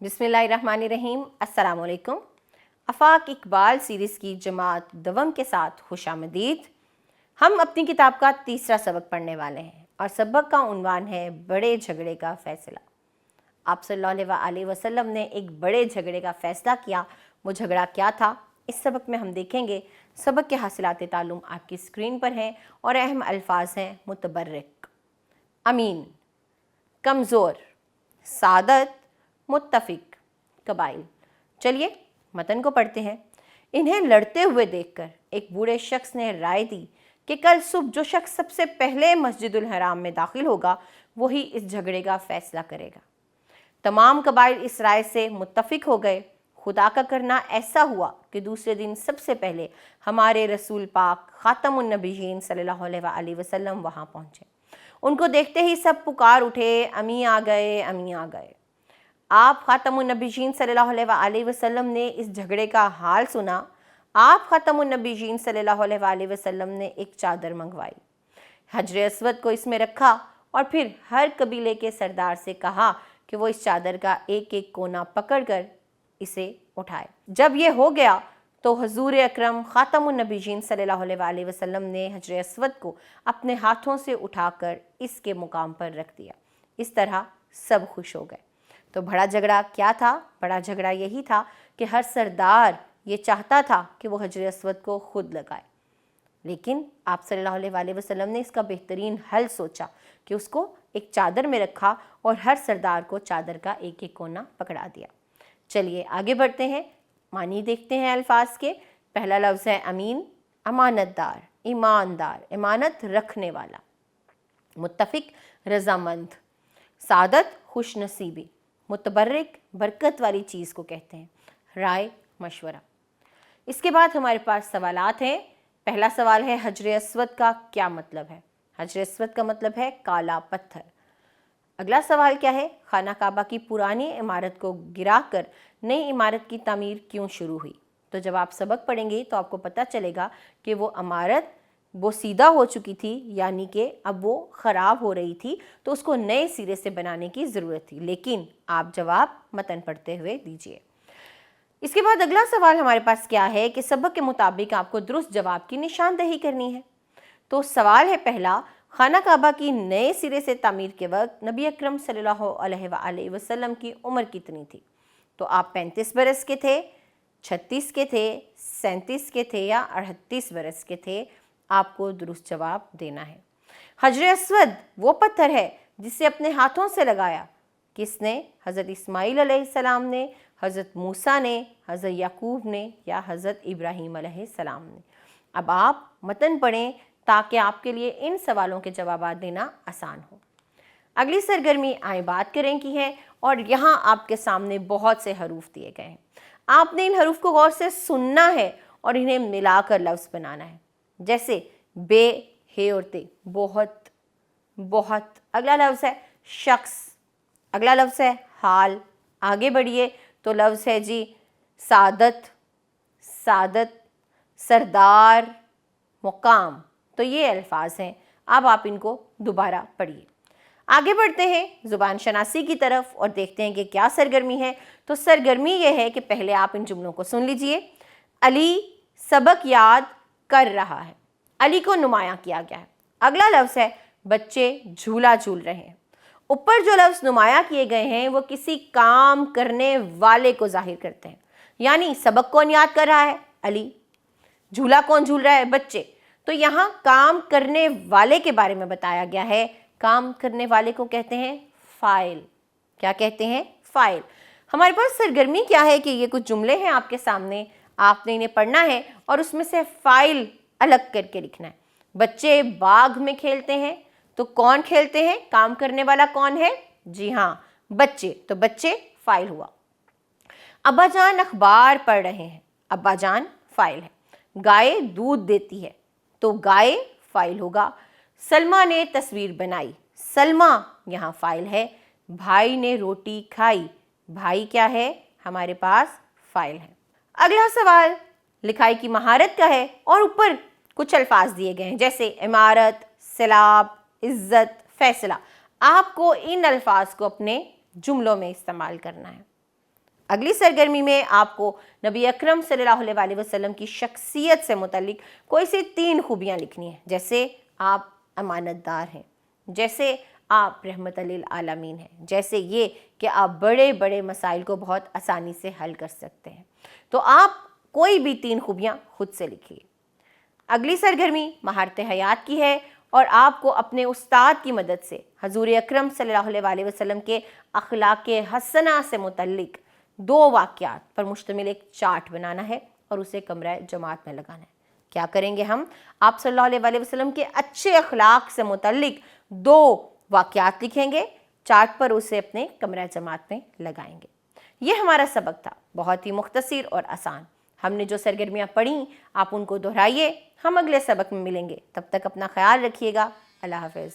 बिस्मिल्लाहिर्रहमानिर्रहीम। अस्सलाम वालेकुम। आफाक इकबाल सीरीज़ की जमात दवम के साथ खुशामदीद। हम अपनी किताब का तीसरा सबक पढ़ने वाले हैं और सबक का उन्वान है बड़े झगड़े का फ़ैसला। आप सल्लल्लाहु अलैहि वसल्लम ने एक बड़े झगड़े का फ़ैसला किया। वो झगड़ा क्या था, इस सबक में हम देखेंगे। सबक के हासिलात तालुम आपकी स्क्रीन पर हैं और अहम अल्फाज हैं मुतबर्रिक, अमीन, कमज़ोर, सादत, मुत्तफ़िक, कबाइल। चलिए मतन को पढ़ते हैं। इन्हें लड़ते हुए देखकर एक बूढ़े शख्स ने राय दी कि कल सुबह जो शख्स सबसे पहले मस्जिदुल हराम में दाखिल होगा वही इस झगड़े का फ़ैसला करेगा। तमाम कबाइल इस राय से मुत्तफ़िक हो गए। खुदा का करना ऐसा हुआ कि दूसरे दिन सबसे पहले हमारे रसूल पाक ख़ातमुन नबिय्यीन सल्लल्लाहु अलैहि वसल्लम वहाँ पहुँचे। उनको देखते ही सब पुकार उठे, अमी आ गए, अमी आ गए। आप ख़ातमुन नबिय्यीन सल्लल्लाहु अलैहि वसल्लम ने इस झगड़े का हाल सुना। आप ख़ातमुन नबिय्यीन सल्लल्लाहु अलैहि वसल्लम ने एक चादर मंगवाई, हजर अस्वद को इसमें रखा और फिर हर कबीले के सरदार से कहा कि वो इस चादर का एक एक कोना पकड़कर इसे उठाए। जब ये हो गया तो हुज़ूर अकरम ख़ातमुन नबिय्यीन सल्लल्लाहु अलैहि वसल्लम ने हजर अस्वद को अपने हाथों से उठाकर इसके मुकाम पर रख दिया। इस तरह सब खुश हो गए। तो बड़ा झगड़ा क्या था? बड़ा झगड़ा यही था कि हर सरदार ये चाहता था कि वो हजर अस्वद को खुद लगाए, लेकिन आप सल्लल्लाहु अलैहि वसल्लम ने इसका बेहतरीन हल सोचा कि उसको एक चादर में रखा और हर सरदार को चादर का एक एक कोना पकड़ा दिया। चलिए आगे बढ़ते हैं, मानी देखते हैं अल्फाज के। पहला लफ्ज़ है अमीन, अमानतदार, ईमानदार, इमानत रखने वाला। मुत्तफ़िक, रज़ामंद। सादत, खुश नसीबी। मुतबर्रिक, बरकत वाली चीज़ को कहते हैं। राय, मशवरा। इसके बाद हमारे पास सवालात हैं। पहला सवाल है हजर अस्वद का क्या मतलब है? हजर अस्वद का मतलब है काला पत्थर। अगला सवाल क्या है? खाना काबा की पुरानी इमारत को गिराकर नई इमारत की तामीर क्यों शुरू हुई? तो जब आप सबक पढ़ेंगे तो आपको पता चलेगा कि वो इमारत वो सीधा हो चुकी थी, यानी कि अब वो ख़राब हो रही थी, तो उसको नए सिरे से बनाने की ज़रूरत थी। लेकिन आप जवाब मतन पढ़ते हुए दीजिए। इसके बाद अगला सवाल हमारे पास क्या है कि सबक के मुताबिक आपको दुरुस्त जवाब की निशानदही करनी है। तो सवाल है पहला, खाना काबा की नए सिरे से तामीर के वक्त नबी अकरम सल्लल्लाहु अलैहि वसल्लम की उम्र कितनी थी? तो आप 35 बरस के थे, 36 के थे, 37 के थे या 38 बरस के थे? आपको दुरुस्त जवाब देना है। हजर अस्वद वो पत्थर है जिसे अपने हाथों से लगाया। किसने? हज़रत इस्माईल अलैहिस्सलाम ने, हज़रत मूसा ने, हज़रत याकूब ने या हज़रत इब्राहीम अलैहिस्सलाम ने। अब आप मतन पढ़ें ताकि आपके लिए इन सवालों के जवाब देना आसान हो। अगली सरगर्मी आए बात करें की है और यहाँ आपके सामने बहुत से हरूफ दिए गए हैं। आपने इन हरूफ को गौर से सुनना है और इन्हें मिलाकर लफ्ज़ बनाना है। जैसे बे, हे और ते, बहुत, बहुत। अगला लफ्ज़ है शख्स, अगला लफ्ज़ है हाल। आगे बढ़िए तो लफ्ज़ है जी सादत, सादत, सरदार, मुकाम। तो ये अल्फाज हैं। अब आप इनको दोबारा पढ़िए। आगे बढ़ते हैं ज़ुबान शनासी की तरफ और देखते हैं कि क्या सरगर्मी है। तो सरगर्मी ये है कि पहले आप इन जुमलों को सुन लीजिए। अली सबक याद कर रहा है। अली को नुमायां किया गया है। अगला लफ्ज़ है बच्चे झूला झूल रहे हैं। ऊपर जो लफ्ज़ नुमायां किए गए हैं वो किसी काम करने वाले को जाहिर करते हैं, यानी सबक कौन याद कर रहा है? अली। झूला कौन झूल रहा है? बच्चे। तो यहाँ काम करने वाले के बारे में बताया गया है। काम करने वाले को कहते हैं फ़ाइल। क्या कहते हैं? फ़ाइल। हमारे पास सरगर्मी क्या है कि ये कुछ जुमले हैं आपके सामने, आपने इन्हें पढ़ना है और उसमें से फ़ाइल अलग करके लिखना है। बच्चे बाग में खेलते हैं, तो कौन खेलते हैं? काम करने वाला कौन है? जी हाँ, बच्चे। तो बच्चे फ़ाइल हुआ। अब्बा जान अखबार पढ़ रहे हैं। अब्बा जान फ़ाइल है। गाय दूध देती है, तो गाय फ़ाइल होगा। सलमा ने तस्वीर बनाई। सलमा यहाँ फ़ाइल है। भाई ने रोटी खाई। भाई क्या है? हमारे पास फ़ाइल है। अगला सवाल लिखाई की महारत का है और ऊपर कुछ अल्फाज दिए गए हैं जैसे इमारत, सैलाब, इज़्ज़त, फ़ैसला। आपको इन अल्फाज को अपने जुमलों में इस्तेमाल करना है। اگلی سرگرمی میں آپ کو نبی اکرم صلی اللہ علیہ وسلم کی شخصیت سے متعلق کوئی سی 3 خوبیاں لکھنی ہیں، جیسے آپ امانت دار ہیں، جیسے آپ رحمت للعالمین ہیں، جیسے یہ کہ آپ بڑے بڑے مسائل کو بہت آسانی سے حل کر سکتے ہیں۔ تو آپ کوئی بھی 3 خوبیاں خود سے لکھیے۔ اگلی سرگرمی مہارت حیات کی ہے اور آپ کو اپنے استاد کی مدد سے حضور اکرم صلی اللہ علیہ وسلم کے اخلاق حسنہ سے متعلق 2 واقعات پر مشتمل ایک چارٹ بنانا ہے اور اسے کمرہ جماعت میں لگانا ہے۔ کیا کریں گے ہم؟ آپ صلی اللہ علیہ وسلم کے اچھے اخلاق سے متعلق 2 واقعات لکھیں گے، چارٹ پر اسے اپنے کمرہ جماعت میں لگائیں گے۔ یہ ہمارا سبق تھا، بہت ہی مختصر اور آسان۔ ہم نے جو سرگرمیاں پڑھیں آپ ان کو دہرائیے۔ ہم اگلے سبق میں ملیں گے، تب تک اپنا خیال رکھیے گا۔ اللہ حافظ۔